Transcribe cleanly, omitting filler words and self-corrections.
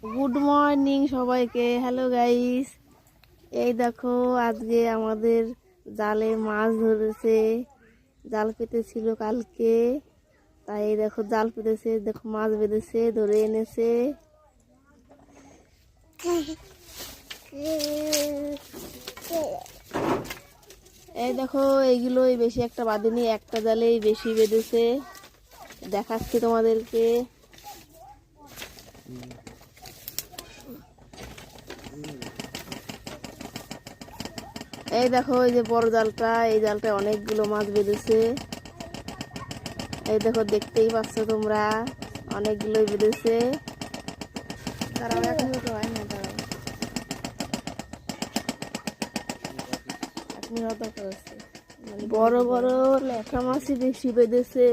Good morning সবাইকে। Hello guys, এই দেখো আজকে আমাদের জালে মাছ ধরেছে। জাল পেতেছিল কালকে, তাই এই দেখো জাল পেতেছে, দেখো মাছ বেঁধেছে, ধরে এনেছে। এই দেখো এইগুলোই বেশি একটা বাঁধেনি, একটা জালেই বেশি বেঁধেছে। দেখাচ্ছি তোমাদেরকে। এই দেখো এই যে বড় জালটা, এই জালটা অনেকগুলো মাছ বেঁধেছে। এই দেখো দেখতেই পাচ্ছ তোমরা, অনেকগুলোই বেঁধেছে। দাঁড়াও, এক মিনিট হয় না, দাঁড়াও, এক মিনিট দরকার আছে। বড় বড় ল্যাঠা মাছই বেশি বেঁধেছে।